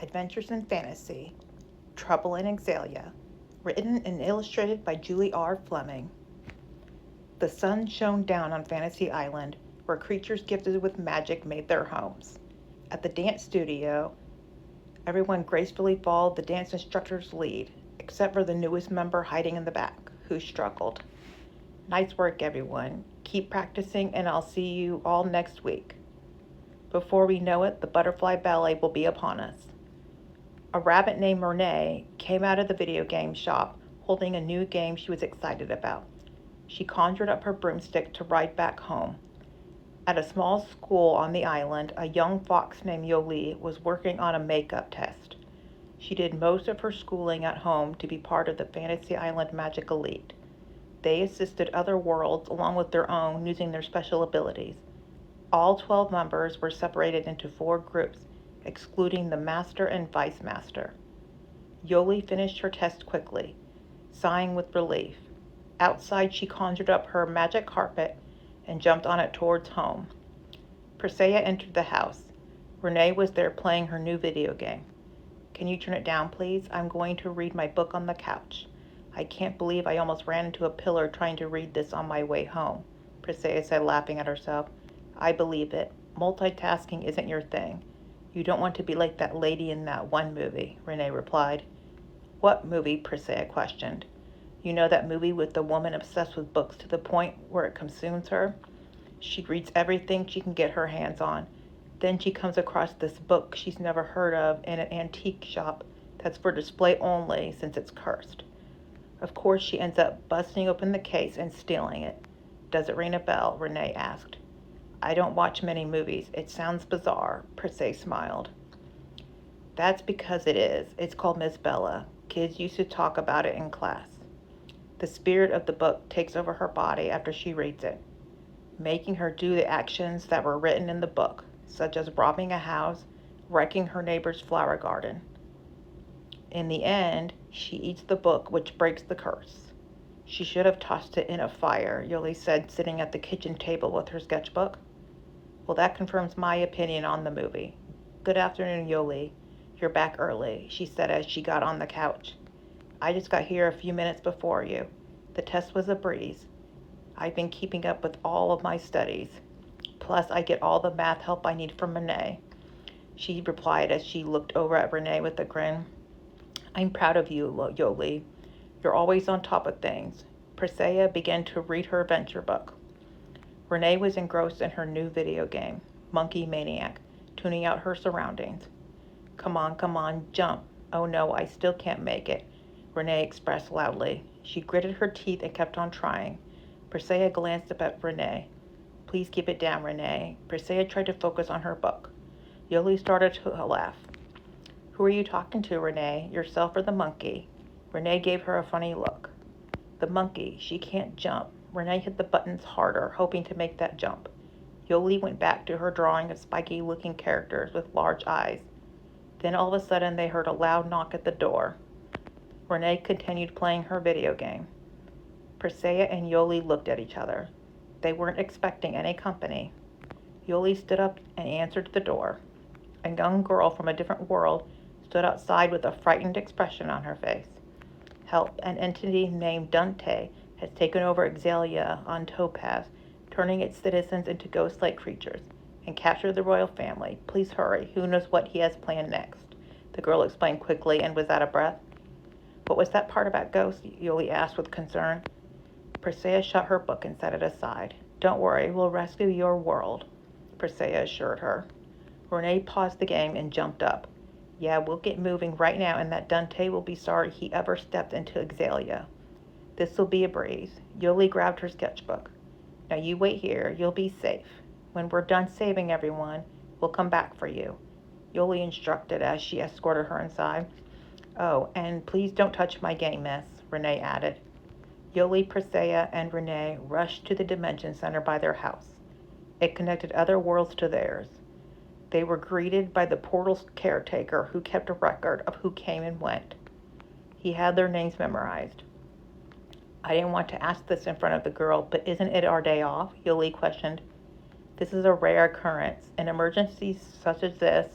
Adventures in Fantasy, Trouble in Xellia, written and illustrated by Julie R. Fleming. The sun shone down on Fantasy Island, where creatures gifted with magic made their homes. At the dance studio, everyone gracefully followed the dance instructor's lead, except for the newest member hiding in the back, who struggled. Nice work, everyone. Keep practicing, and I'll see you all next week. Before we know it, the butterfly ballet will be upon us. A rabbit named Renee came out of the video game shop holding a new game she was excited about. She conjured up her broomstick to ride back home. At a small school on the island, a young fox named Yoli was working on a makeup test. She did most of her schooling at home to be part of the Fantasy Island Magic Elite. They assisted other worlds along with their own using their special abilities. All 12 members were separated into 4 groups, excluding the Master and Vice Master. Yoli finished her test quickly, sighing with relief. Outside, she conjured up her magic carpet and jumped on it towards home. Persea entered the house. Renee was there playing her new video game. Can you turn it down, please? I'm going to read my book on the couch. I can't believe I almost ran into a pillar trying to read this on my way home, Persea said, laughing at herself. I believe it. Multitasking isn't your thing. You don't want to be like that lady in that one movie, Renee replied. What movie? Persea questioned. You know that movie with the woman obsessed with books to the point where it consumes her? She reads everything she can get her hands on. Then she comes across this book she's never heard of in an antique shop that's for display only since it's cursed. Of course, she ends up busting open the case and stealing it. Does it ring a bell? Renee asked. I don't watch many movies. It sounds bizarre, Persea smiled. That's because it is. It's called Miss Bella. Kids used to talk about it in class. The spirit of the book takes over her body after she reads it, making her do the actions that were written in the book, such as robbing a house, wrecking her neighbor's flower garden. In the end, she eats the book, which breaks the curse. She should have tossed it in a fire, Yoli said, sitting at the kitchen table with her sketchbook. Well, that confirms my opinion on the movie. Good afternoon, Yoli. You're back early, she said as she got on the couch. I just got here a few minutes before you. The test was a breeze. I've been keeping up with all of my studies. Plus, I get all the math help I need from Renee, she replied as she looked over at Renee with a grin. I'm proud of you, Yoli. You're always on top of things. Persea began to read her adventure book. Renee was engrossed in her new video game, Monkey Maniac, tuning out her surroundings. Come on, jump. Oh no, I still can't make it, Renee expressed loudly. She gritted her teeth and kept on trying. Persea glanced up at Renee. Please keep it down, Renee. Persea tried to focus on her book. Yoli started to laugh. Who are you talking to, Renee? Yourself or the monkey? Renee gave her a funny look. The monkey. She can't jump. Renee hit the buttons harder, hoping to make that jump. Yoli went back to her drawing of spiky-looking characters with large eyes. Then all of a sudden they heard a loud knock at the door. Renee continued playing her video game. Persea and Yoli looked at each other. They weren't expecting any company. Yoli stood up and answered the door. A young girl from a different world stood outside with a frightened expression on her face. Help, an entity named Dante has taken over Xellia on Topaz, turning its citizens into ghost-like creatures, and captured the royal family. Please hurry. Who knows what he has planned next? The girl explained quickly and was out of breath. What was that part about ghosts? Yoli asked with concern. Persea shut her book and set it aside. Don't worry, we'll rescue your world, Persea assured her. Renee paused the game and jumped up. Yeah, we'll get moving right now, and that Dante will be sorry he ever stepped into Xellia. This'll be a breeze. Yoli grabbed her sketchbook. Now you wait here. You'll be safe. When we're done saving everyone, we'll come back for you, Yoli instructed as she escorted her inside. Oh, and please don't touch my game, miss, Renee added. Yoli, Persea, and Renee rushed to the Dimension Center by their house. It connected other worlds to theirs. They were greeted by the portal's caretaker, who kept a record of who came and went. He had their names memorized. I didn't want to ask this in front of the girl, but isn't it our day off? Yoli questioned. This is a rare occurrence. In emergencies such as this,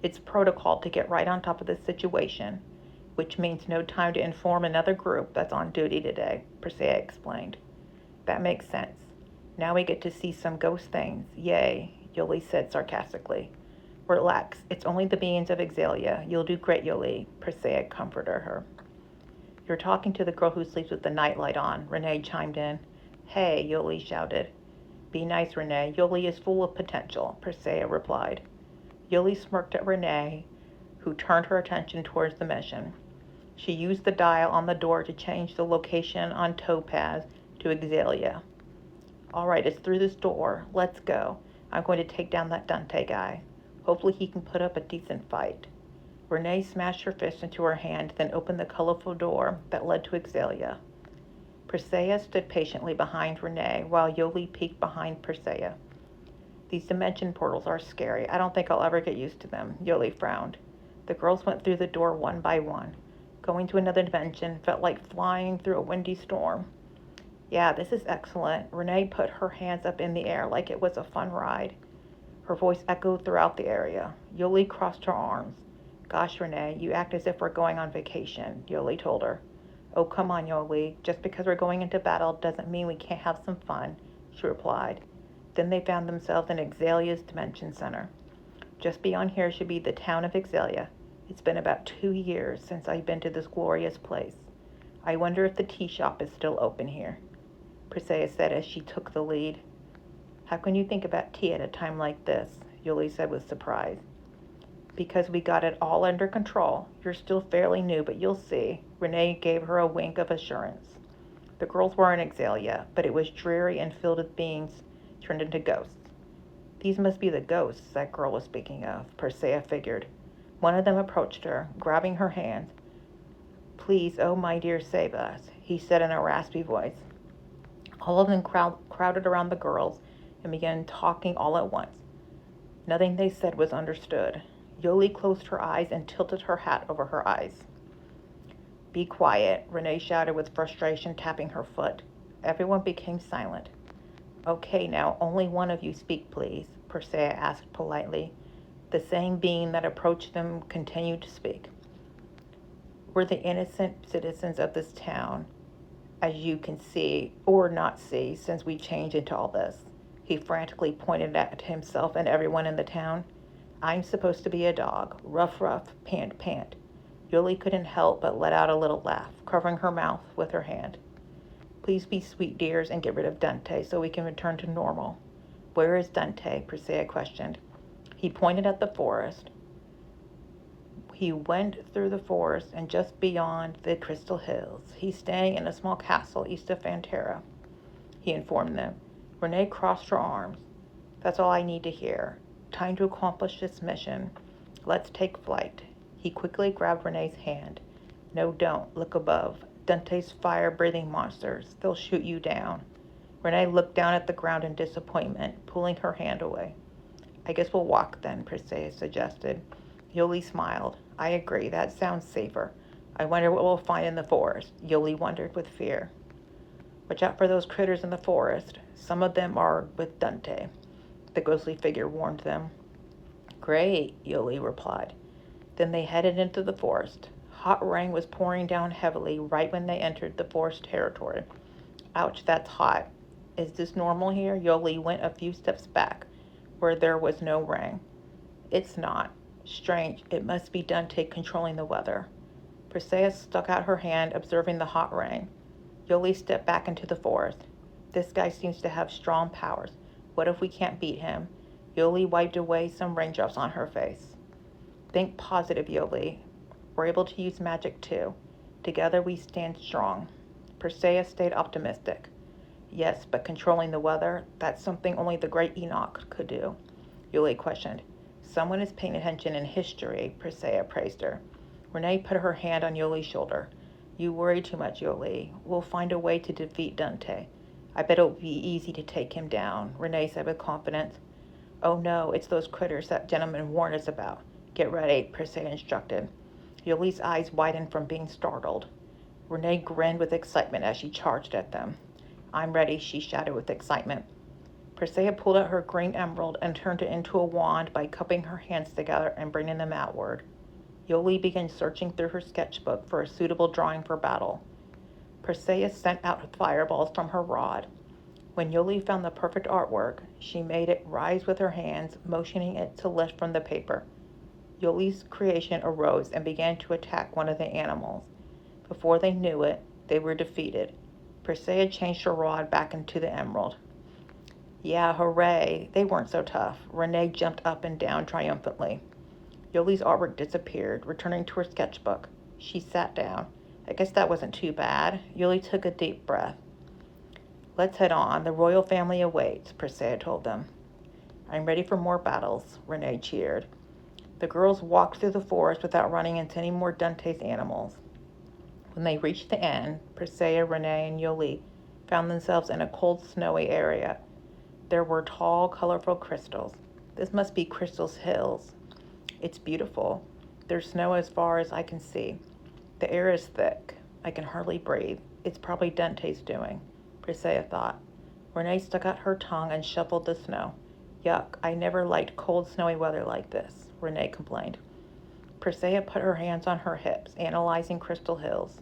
It's protocol to get right on top of this situation, which means no time to inform another group that's on duty today, Persea explained. That makes sense. Now we get to see some ghost things. Yay, Yoli said sarcastically. Relax, it's only the beings of Xellia. You'll do great, Yoli, Persea comforted her. You're talking to the girl who sleeps with the nightlight on, Renee chimed in. Hey, Yoli shouted. Be nice, Renee. Yoli is full of potential, Persea replied. Yoli smirked at Renee, who turned her attention towards the mission. She used the dial on the door to change the location on Topaz to Xellia. All right, it's through this door. Let's go. I'm going to take down that Dante guy. Hopefully he can put up a decent fight. Renee smashed her fist into her hand, then opened the colorful door that led to Xellia. Persea stood patiently behind Renee, while Yoli peeked behind Persea. These dimension portals are scary. I don't think I'll ever get used to them, Yoli frowned. The girls went through the door one by one. Going to another dimension felt like flying through a windy storm. Yeah, this is excellent. Renee put her hands up in the air like it was a fun ride. Her voice echoed throughout the area. Yoli crossed her arms. Gosh, Renee, you act as if we're going on vacation, Yoli told her. Oh, come on, Yoli. Just because we're going into battle doesn't mean we can't have some fun, she replied. Then they found themselves in Xellia's Dimension Center. Just beyond here should be the town of Xellia. It's been about 2 years since I've been to this glorious place. I wonder if the tea shop is still open here, Persea said as she took the lead. How can you think about tea at a time like this? Yoli said with surprise. Because we got it all under control. You're still fairly new, but you'll see. Renee gave her a wink of assurance. The girls were in Xellia, but it was dreary and filled with beings turned into ghosts. These must be the ghosts that girl was speaking of, Persea figured. One of them approached her, grabbing her hand. Please, oh my dear, save us, he said in a raspy voice. All of them crowded around the girls and began talking all at once. Nothing they said was understood. Yoli closed her eyes and tilted her hat over her eyes. Be quiet, Renee shouted with frustration, tapping her foot. Everyone became silent. Okay, now, only one of you speak, please, Persea asked politely. The same being that approached them continued to speak. We're the innocent citizens of this town, as you can see, or not see, since we changed into all this. He frantically pointed at himself and everyone in the town. I'm supposed to be a dog, rough, pant. Yoli couldn't help but let out a little laugh, covering her mouth with her hand. Please be sweet dears and get rid of Dante so we can return to normal. Where is Dante? Persea questioned. He pointed at the forest. He went through the forest and just beyond the Crystal Hills. He's staying in a small castle east of Fantera, he informed them. Renee crossed her arms. That's all I need to hear. Time to accomplish this mission. Let's take flight. He quickly grabbed Renee's hand. No, don't. Look above. Dante's fire-breathing monsters. They'll shoot you down. Renee looked down at the ground in disappointment, pulling her hand away. I guess we'll walk then, Persea suggested. Yoli smiled. I agree. That sounds safer. I wonder what we'll find in the forest, Yoli wondered with fear. Watch out for those critters in the forest. Some of them are with Dante, the ghostly figure warned them. Great, Yoli replied. Then they headed into the forest. Hot rain was pouring down heavily right when they entered the forest territory. Ouch, that's hot. Is this normal here? Yoli went a few steps back, where there was no rain. It's not. Strange, it must be Dante controlling the weather. Persea stuck out her hand, observing the hot rain. Yoli stepped back into the forest. This guy seems to have strong powers. What if we can't beat him? Yoli wiped away some raindrops on her face. Think positive, Yoli. We're able to use magic too. Together we stand strong. Persea stayed optimistic. Yes, but controlling the weather, that's something only the great Enoch could do. Yoli questioned. Someone is paying attention in history, Persea praised her. Renee put her hand on Yoli's shoulder. You worry too much, Yoli. We'll find a way to defeat Dante. I bet it'll be easy to take him down, Renee said with confidence. Oh no, it's those critters that gentleman warned us about. Get ready, Persea instructed. Yoli's eyes widened from being startled. Renee grinned with excitement as she charged at them. I'm ready, she shouted with excitement. Persea pulled out her green emerald and turned it into a wand by cupping her hands together and bringing them outward. Yoli began searching through her sketchbook for a suitable drawing for battle. Persea sent out fireballs from her rod. When Yoli found the perfect artwork, she made it rise with her hands, motioning it to lift from the paper. Yoli's creation arose and began to attack one of the animals. Before they knew it, they were defeated. Persea changed her rod back into the emerald. Yeah, hooray! They weren't so tough. Renee jumped up and down triumphantly. Yoli's artwork disappeared, returning to her sketchbook. She sat down. I guess that wasn't too bad. Yoli took a deep breath. Let's head on. The royal family awaits, Persea told them. I'm ready for more battles, Renee cheered. The girls walked through the forest without running into any more Dante's animals. When they reached the end, Persea, Renee, and Yoli found themselves in a cold, snowy area. There were tall, colorful crystals. This must be Crystal's Hills. It's beautiful. There's snow as far as I can see. The air is thick. I can hardly breathe. It's probably Dante's doing, Persea thought. Renee stuck out her tongue and shuffled the snow. Yuck, I never liked cold, snowy weather like this, Renee complained. Persea put her hands on her hips, analyzing Crystal Hills.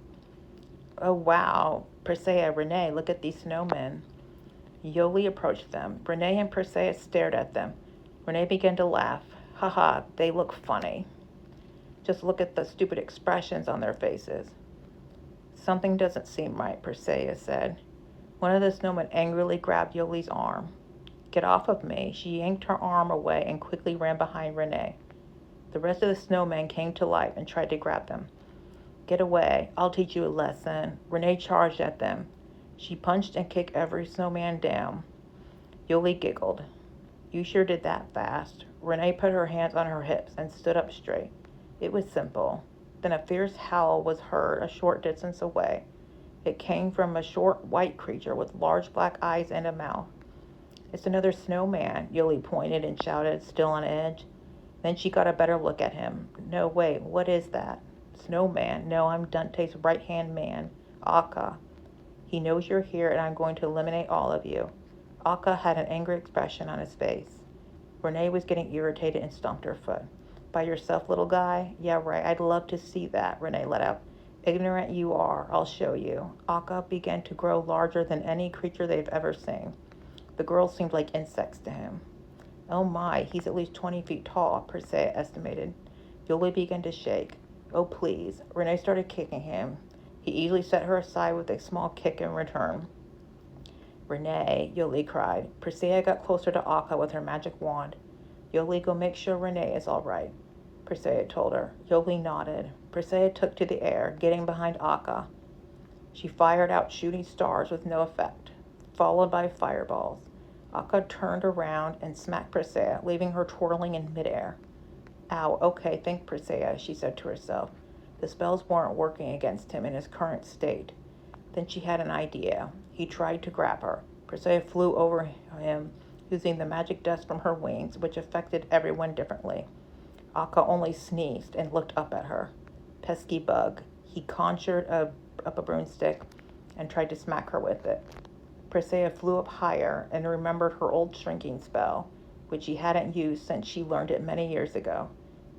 Oh, wow. Persea, Renee, look at these snowmen. Yoli approached them. Renee and Persea stared at them. Renee began to laugh. Haha, they look funny. Just look at the stupid expressions on their faces. Something doesn't seem right, Persea said. One of the snowmen angrily grabbed Yoli's arm. Get off of me. She yanked her arm away and quickly ran behind Renee. The rest of the snowmen came to life and tried to grab them. Get away. I'll teach you a lesson. Renee charged at them. She punched and kicked every snowman down. Yoli giggled. You sure did that fast. Renee put her hands on her hips and stood up straight. It was simple. Then a fierce howl was heard a short distance away. It came from a short white creature with large black eyes and a mouth. It's another snowman, Yoli pointed and shouted, still on edge. Then she got a better look at him. No, wait, what is that? Snowman. No, I'm Dante's right-hand man, Akka. He knows you're here and I'm going to eliminate all of you. Akka had an angry expression on his face. Renee was getting irritated and stomped her foot. By yourself, little guy? Yeah, right, I'd love to see that, Renee let out. Ignorant you are, I'll show you. Akka began to grow larger than any creature they've ever seen. The girls seemed like insects to him. Oh my, he's at least 20 feet tall, Persea estimated. Yoli began to shake. Oh please. Renee started kicking him. He easily set her aside with a small kick in return. Renee, Yoli cried. Persea got closer to Akka with her magic wand. Yoli, go make sure Renee is all right, Persea told her. Yoli nodded. Persea took to the air, getting behind Akka. She fired out shooting stars with no effect, followed by fireballs. Akka turned around and smacked Persea, leaving her twirling in midair. Ow, okay, think Persea, she said to herself. The spells weren't working against him in his current state. Then she had an idea. He tried to grab her. Persea flew over him, using the magic dust from her wings, which affected everyone differently. Akka only sneezed and looked up at her. Pesky bug. He conjured up a broomstick and tried to smack her with it. Persea flew up higher and remembered her old shrinking spell, which she hadn't used since she learned it many years ago.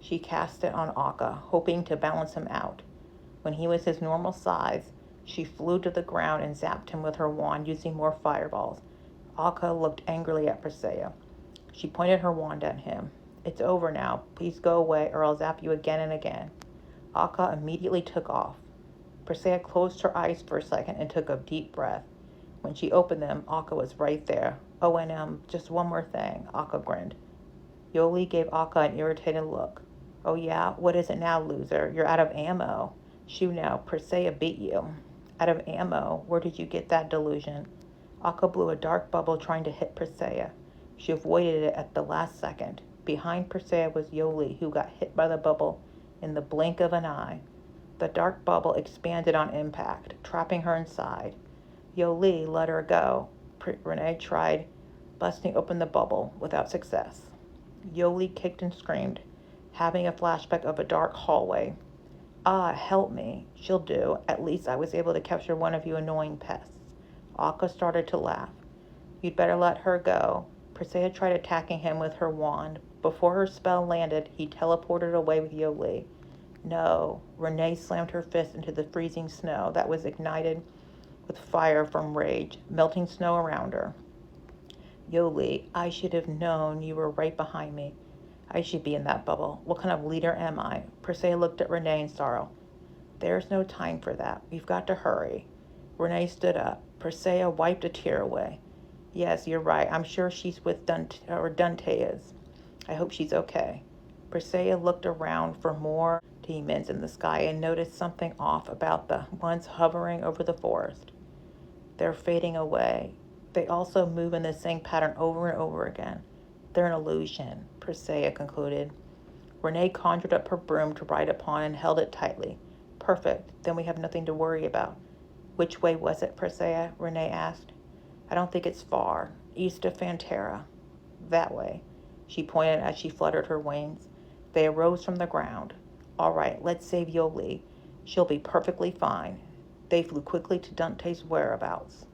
She cast it on Akka, hoping to balance him out. When he was his normal size, she flew to the ground and zapped him with her wand, using more fireballs. Akka looked angrily at Persea. She pointed her wand at him. It's over now. Please go away or I'll zap you again and again. Akka immediately took off. Persea closed her eyes for a second and took a deep breath. When she opened them, Akka was right there. Oh, and just one more thing, Akka grinned. Yoli gave Akka an irritated look. Oh yeah? What is it now, loser? You're out of ammo. Shoo now, Persea beat you. Out of ammo? Where did you get that delusion? Akka blew a dark bubble trying to hit Persea. She avoided it at the last second. Behind Persea was Yoli, who got hit by the bubble in the blink of an eye. The dark bubble expanded on impact, trapping her inside. Yoli let her go. Renee tried busting open the bubble without success. Yoli kicked and screamed, having a flashback of a dark hallway. Ah, help me. She'll do. At least I was able to capture one of you annoying pests. Akka started to laugh. You'd better let her go. Persea tried attacking him with her wand. Before her spell landed, he teleported away with Yoli. No. Renee slammed her fist into the freezing snow that was ignited with fire from rage, melting snow around her. Yoli, I should have known you were right behind me. I should be in that bubble. What kind of leader am I? Persea looked at Renee in sorrow. There's no time for that. We've got to hurry. Renee stood up. Persea wiped a tear away. Yes, you're right. I'm sure she's with Dante is. I hope she's okay. Persea looked around for more demons in the sky and noticed something off about the ones hovering over the forest. They're fading away. They also move in the same pattern over and over again. They're an illusion, Persea concluded. Renee conjured up her broom to ride upon and held it tightly. Perfect. Then we have nothing to worry about. Which way was it, Persea? Renee asked. I don't think it's far. East of Fantera. That way. She pointed as she fluttered her wings. They arose from the ground. All right, let's save Yoli. She'll be perfectly fine. They flew quickly to Dante's whereabouts.